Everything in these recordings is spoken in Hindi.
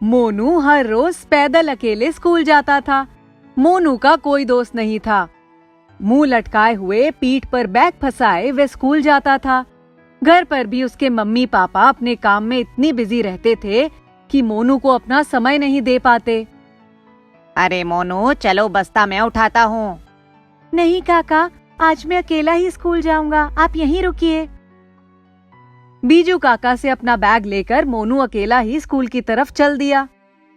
मोनू हर रोज पैदल अकेले स्कूल जाता था। मोनू का कोई दोस्त नहीं था। मुंह लटकाए हुए, पीठ पर बैग फंसाए वे स्कूल जाता था। घर पर भी उसके मम्मी पापा अपने काम में इतनी बिजी रहते थे कि मोनू को अपना समय नहीं दे पाते। अरे मोनू, चलो बस्ता मैं उठाता हूँ। नहीं काका, आज मैं अकेला ही स्कूल जाऊंगा, आप यहीं रुकिए। बीजू काका से अपना बैग लेकर मोनू अकेला ही स्कूल की तरफ चल दिया।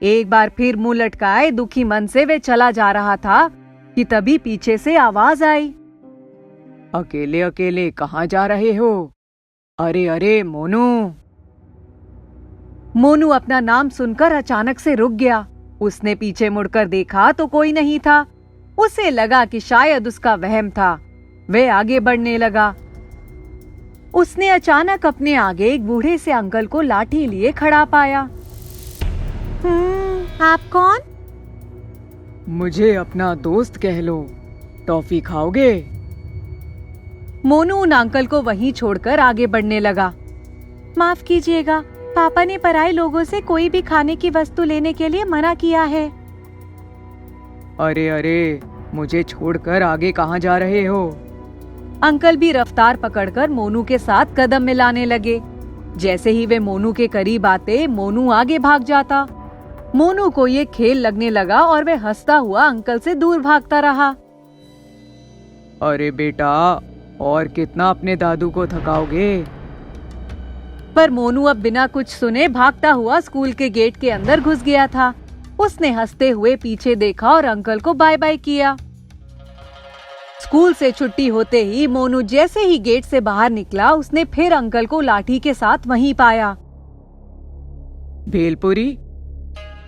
एक बार फिर मुंह लटकाए दुखी मन से वे चला जा रहा था कि तभी पीछे से आवाज आई। अकेले अकेले कहाँ जा रहे हो? अरे अरे मोनू। मोनू अपना नाम सुनकर अचानक से रुक गया। उसने पीछे मुड़कर देखा तो कोई नहीं था। उसे लगा कि शायद उसका वहम था। वह आगे बढ़ने लगा। उसने अचानक अपने आगे एक बूढ़े से अंकल को लाठी लिए खड़ा पाया। आप कौन? मुझे अपना दोस्त कह लो। टॉफी खाओगे? मोनू उन अंकल को वहीं छोड़कर आगे बढ़ने लगा। माफ कीजिएगा, पापा ने पराये लोगों से कोई भी खाने की वस्तु लेने के लिए मना किया है। अरे अरे, मुझे छोड़कर आगे कहाँ जा रहे हो? अंकल भी रफ्तार पकड़कर मोनू के साथ कदम मिलाने लगे। जैसे ही वे मोनू के करीब आते, मोनू आगे भाग जाता। मोनू को ये खेल लगने लगा और वे हंसता हुआ अंकल से दूर भागता रहा। अरे बेटा, और कितना अपने दादू को थकाओगे? पर मोनू अब बिना कुछ सुने भागता हुआ स्कूल के गेट के अंदर घुस गया था। उसने हंसते हुए पीछे देखा और अंकल को बाय बाय किया। स्कूल से छुट्टी होते ही मोनू जैसे ही गेट से बाहर निकला, उसने फिर अंकल को लाठी के साथ वहीं पाया। भेलपुरी?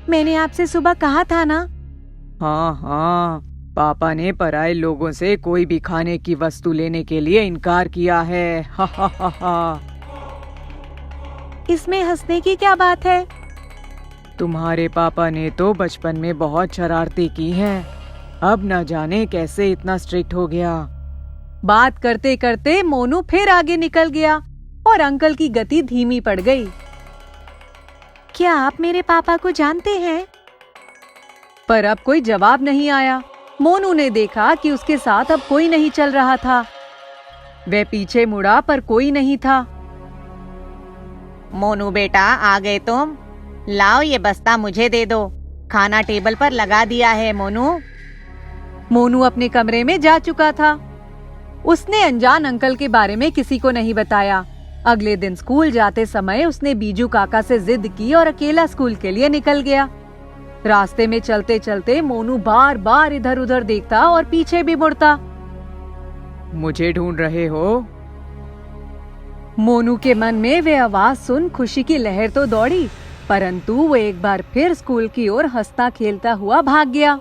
मैंने आपसे सुबह कहा था ना। हाँ हाँ, पापा ने पराये लोगों से कोई भी खाने की वस्तु लेने के लिए इनकार किया है। हा हा हा हा। इसमें हंसने की क्या बात है? तुम्हारे पापा ने तो बचपन में बहुत शरारतें की हैं। अब न जाने कैसे इतना स्ट्रिक्ट हो गया। बात करते करते मोनू फिर आगे निकल गया और अंकल की गति धीमी पड़ गई। क्या आप मेरे पापा को जानते हैं? पर अब कोई जवाब नहीं आया। मोनू ने देखा कि उसके साथ अब कोई नहीं चल रहा था। वह पीछे मुड़ा पर कोई नहीं था। मोनू बेटा, आ गए तुम? लाओ ये बस्ता मुझे दे दो। खाना टेबल पर लगा दिया है मोनू। मोनू अपने कमरे में जा चुका था। उसने अनजान अंकल के बारे में किसी को नहीं बताया। अगले दिन स्कूल जाते समय उसने बीजू काका से जिद की और अकेला स्कूल के लिए निकल गया। रास्ते में चलते चलते मोनू बार बार इधर उधर देखता और पीछे भी मुड़ता। मुझे ढूंढ रहे हो? मोनू के मन में वे आवाज सुन खुशी की लहर तो दौड़ी, परंतु वो एक बार फिर स्कूल की ओर हंसता खेलता हुआ भाग गया।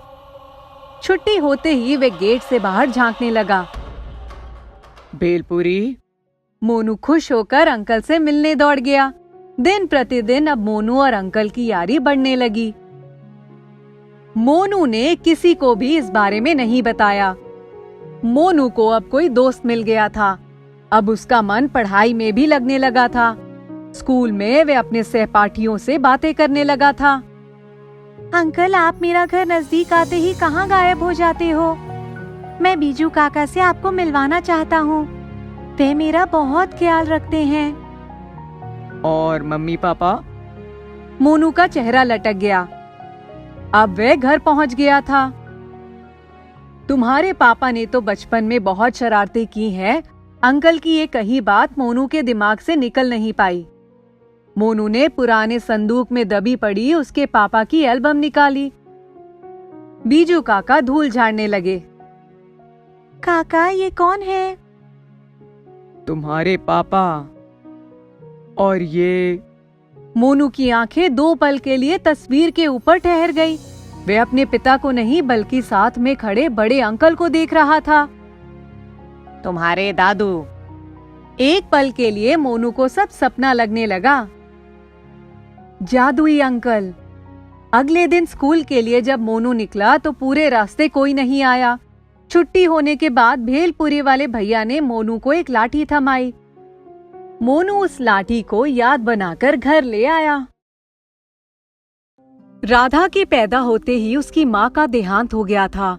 छुट्टी होते ही वे गेट से बाहर झांकने लगा। भेलपुरी? मोनू खुश होकर अंकल से मिलने दौड़ गया। दिन प्रतिदिन अब मोनू और अंकल की यारी बढ़ने लगी। मोनू ने किसी को भी इस बारे में नहीं बताया। मोनू को अब कोई दोस्त मिल गया था। अब उसका मन पढ़ाई में भी लगने लगा था। स्कूल में वे अपने सहपाठियों से बातें करने लगा था। अंकल, आप मेरा घर नजदीक आते ही कहाँ गायब हो जाते हो? मैं बीजू काका से आपको मिलवाना चाहता हूँ। वे मेरा बहुत ख्याल रखते हैं। और मम्मी पापा? मोनू का चेहरा लटक गया। अब वह घर पहुँच गया था। तुम्हारे पापा ने तो बचपन में बहुत शरारतें की हैं। अंकल की ये कही बात मोनू के दिमाग से निकल नहीं पाई। मोनू ने पुराने संदूक में दबी पड़ी उसके पापा की एल्बम निकाली। बीजू काका धूल झाड़ने लगे। काका, ये कौन है? तुम्हारे पापा। और ये? मोनू की आंखें दो पल के लिए तस्वीर के ऊपर ठहर गई। वे अपने पिता को नहीं बल्कि साथ में खड़े बड़े अंकल को देख रहा था। तुम्हारे दादू। एक पल के लिए मोनू को सब सपना लगने लगा। जादुई अंकल। अगले दिन स्कूल के लिए जब मोनू निकला तो पूरे रास्ते कोई नहीं आया। छुट्टी होने के बाद भेलपुरी वाले भैया ने मोनू को एक लाठी थमाई। मोनू उस लाठी को याद बनाकर घर ले आया। राधा के पैदा होते ही उसकी माँ का देहांत हो गया था।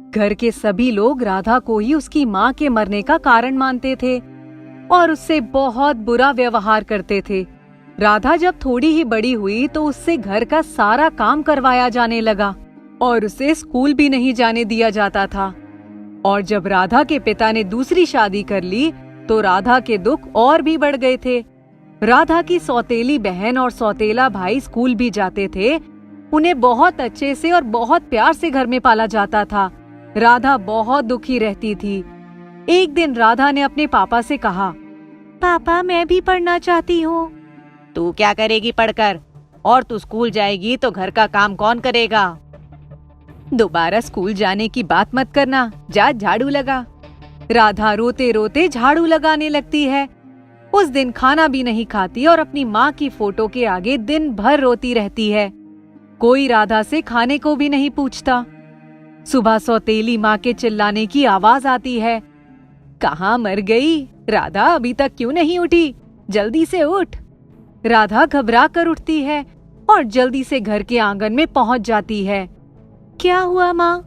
घर के सभी लोग राधा को ही उसकी माँ के मरने का कारण मानते थे और उससे बहुत बुरा व्यवहार करते थे। राधा जब थोड़ी ही बड़ी हुई तो उससे घर का सारा काम करवाया जाने लगा और उसे स्कूल भी नहीं जाने दिया जाता था। और जब राधा के पिता ने दूसरी शादी कर ली तो राधा के दुख और भी बढ़ गए थे। राधा की सौतेली बहन और सौतेला भाई स्कूल भी जाते थे। उन्हें बहुत अच्छे से और बहुत प्यार से घर में पाला जाता था। राधा बहुत दुखी रहती थी। एक दिन राधा ने अपने पापा से कहा, पापा मैं भी पढ़ना चाहती हूँ। तू क्या करेगी पढ़कर? और तू स्कूल जाएगी तो घर का काम कौन करेगा? दोबारा स्कूल जाने की बात मत करना, जा झाड़ू लगा। राधा रोते रोते झाड़ू लगाने लगती है। उस दिन खाना भी नहीं खाती और अपनी माँ की फोटो के आगे दिन भर रोती रहती है। कोई राधा से खाने को भी नहीं पूछता। सुबह सौतेली माँ के चिल्लाने की आवाज आती है, कहाँ मर गई? राधा अभी तक क्यों नहीं उठी? जल्दी से उठ। राधा घबरा कर उठती है और जल्दी से घर के आंगन में पहुंच जाती है। क्या हुआ माँ?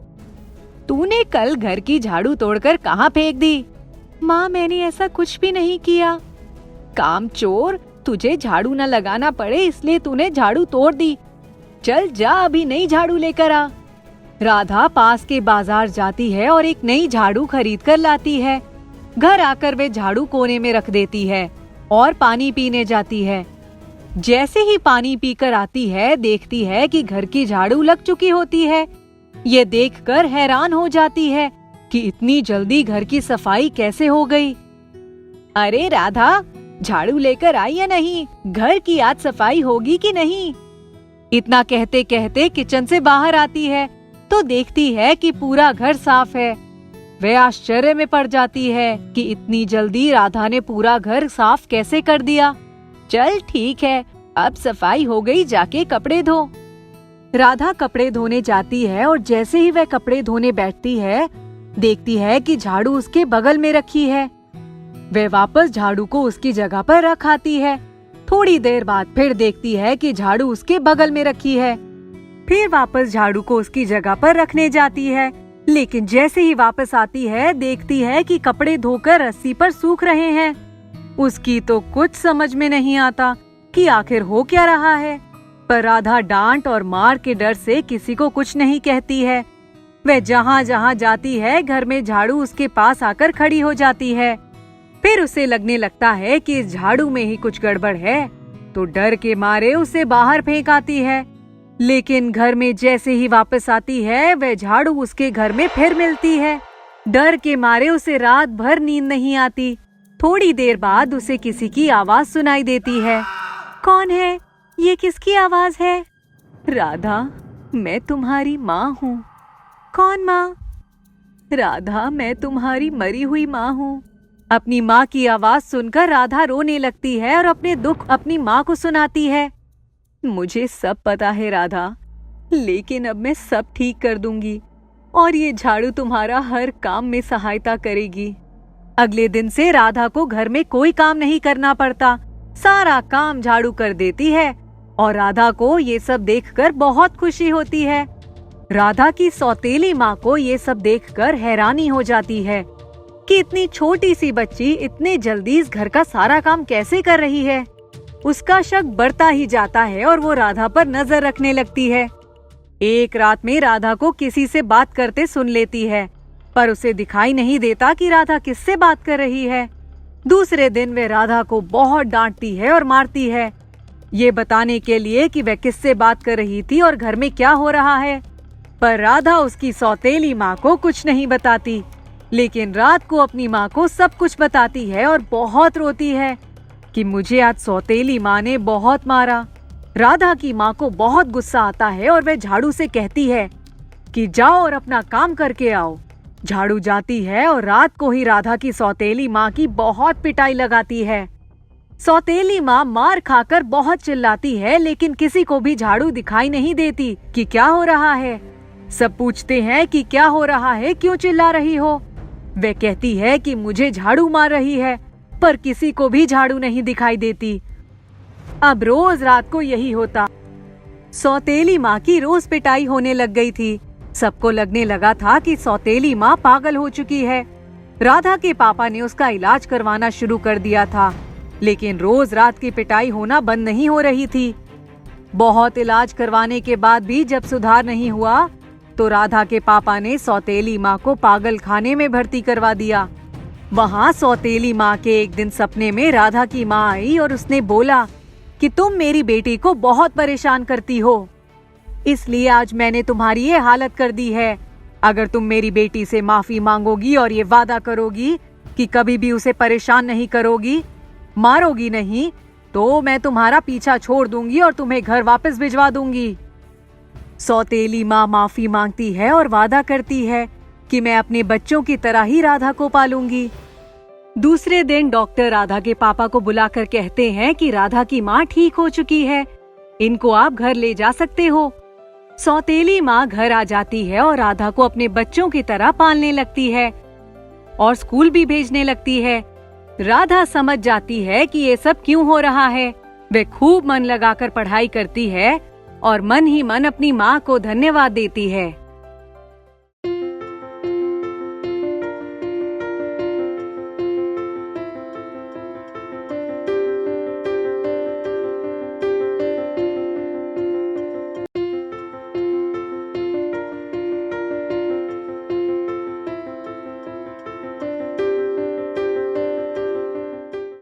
तूने कल घर की झाड़ू तोड़कर कहाँ फेंक दी? माँ मैंने ऐसा कुछ भी नहीं किया। कामचोर, तुझे झाड़ू न लगाना पड़े इसलिए तूने झाड़ू तोड़ दी। चल जा अभी नई झाड़ू लेकर आ। राधा पास के बाजार जाती है और एक नई झाड़ू खरीद कर लाती है। घर आकर वे झाड़ू कोने में रख देती है और पानी पीने जाती है। जैसे ही पानी पीकर आती है देखती है कि घर की झाड़ू लग चुकी होती है। ये देखकर हैरान हो जाती है कि इतनी जल्दी घर की सफाई कैसे हो गई। अरे राधा, झाड़ू लेकर आई या नहीं? घर की आज सफाई होगी कि नहीं? इतना कहते कहते किचन से बाहर आती है तो देखती है कि पूरा घर साफ है। वह आश्चर्य में पड़ जाती है कि इतनी जल्दी राधा ने पूरा घर साफ कैसे कर दिया। चल ठीक है, अब सफाई हो गई, जाके कपड़े धो। राधा कपड़े धोने जाती है और जैसे ही वह कपड़े धोने बैठती है देखती है कि झाड़ू उसके बगल में रखी है। वह वापस झाड़ू को उसकी जगह पर रख आती है। थोड़ी देर बाद फिर देखती है कि झाड़ू उसके बगल में रखी है। फिर वापस झाड़ू को उसकी जगह पर रखने जाती है, लेकिन जैसे ही वापस आती है देखती है कि कपड़े धोकर रस्सी पर सूख रहे हैं। उसकी तो कुछ समझ में नहीं आता कि आखिर हो क्या रहा है, पर राधा डांट और मार के डर से किसी को कुछ नहीं कहती है। वह जहाँ जहाँ जाती है घर में झाड़ू उसके पास आकर खड़ी हो जाती है। फिर उसे लगने लगता है कि इस झाड़ू में ही कुछ गड़बड़ है, तो डर के मारे उसे बाहर फेंक आती है। लेकिन घर में जैसे ही वापस आती है वह झाड़ू उसके घर में फिर मिलती है। डर के मारे उसे रात भर नींद नहीं आती। थोड़ी देर बाद उसे किसी की आवाज सुनाई देती है। कौन है? ये किसकी आवाज है? राधा, मैं तुम्हारी माँ हूँ। कौन माँ? राधा, मैं तुम्हारी मरी हुई माँ हूँ। अपनी माँ की आवाज सुनकर राधा रोने लगती है और अपने दुख अपनी माँ को सुनाती है। मुझे सब पता है राधा, लेकिन अब मैं सब ठीक कर दूंगी और ये झाड़ू तुम्हारा हर काम में सहायता करेगी। अगले दिन से राधा को घर में कोई काम नहीं करना पड़ता। सारा काम झाड़ू कर देती है और राधा को ये सब देखकर बहुत खुशी होती है। राधा की सौतेली माँ को ये सब देखकर हैरानी हो जाती है कि इतनी छोटी सी बच्ची इतने जल्दी इस घर का सारा काम कैसे कर रही है। उसका शक बढ़ता ही जाता है और वो राधा पर नजर रखने लगती है। एक रात में राधा को किसी से बात करते सुन लेती है, पर उसे दिखाई नहीं देता कि राधा किससे बात कर रही है। दूसरे दिन वे राधा को बहुत डांटती है और मारती है, ये बताने के लिए कि वह किससे बात कर रही थी और घर में क्या हो रहा है। पर राधा उसकी सौतेली माँ को कुछ नहीं बताती, लेकिन रात को अपनी माँ को सब कुछ बताती है और बहुत रोती है कि मुझे आज सौतेली माँ ने बहुत मारा। राधा की माँ को बहुत गुस्सा आता है और वह झाड़ू से कहती है कि जाओ और अपना काम करके आओ। झाड़ू जाती है और रात को ही राधा की सौतेली माँ की बहुत पिटाई लगाती है। सौतेली माँ मार खाकर बहुत चिल्लाती है, लेकिन किसी को भी झाड़ू दिखाई नहीं देती कि क्या हो रहा है। सब पूछते हैं कि क्या हो रहा है, क्यों चिल्ला रही हो। वह कहती है कि मुझे झाड़ू मार रही है, पर किसी को भी झाड़ू नहीं दिखाई देती। अब रोज रात को यही होता। सौतेली माँ की रोज पिटाई होने लग गई थी। सबको लगने लगा था कि सौतेली माँ पागल हो चुकी है। राधा के पापा ने उसका इलाज करवाना शुरू कर दिया था, लेकिन रोज रात की पिटाई होना बंद नहीं हो रही थी। बहुत इलाज करवाने के बाद भी जब सुधार नहीं हुआ, तो राधा के पापा ने सौतेली माँ को पागल खाने में भर्ती करवा दिया। वहाँ सौतेली माँ के एक दिन सपने में राधा की माँ आई और उसने बोला कि तुम मेरी बेटी को बहुत परेशान करती हो, इसलिए आज मैंने तुम्हारी ये हालत कर दी है। अगर तुम मेरी बेटी से माफी मांगोगी और ये वादा करोगी कि कभी भी उसे परेशान नहीं करोगी, मारोगी नहीं, तो मैं तुम्हारा पीछा छोड़ दूंगी और तुम्हें घर वापस भिजवा दूंगी। सौतेली माँ माफी मांगती है और वादा करती है कि मैं अपने बच्चों की तरह ही राधा को पालूंगी। दूसरे दिन डॉक्टर राधा के पापा को बुलाकर कहते हैं कि राधा की माँ ठीक हो चुकी है, इनको आप घर ले जा सकते हो। सौतेली माँ घर आ जाती है और राधा को अपने बच्चों की तरह पालने लगती है और स्कूल भी भेजने लगती है। राधा समझ जाती है कि ये सब क्यों हो रहा है। वे खूब मन लगाकर पढ़ाई करती है और मन ही मन अपनी माँ को धन्यवाद देती है।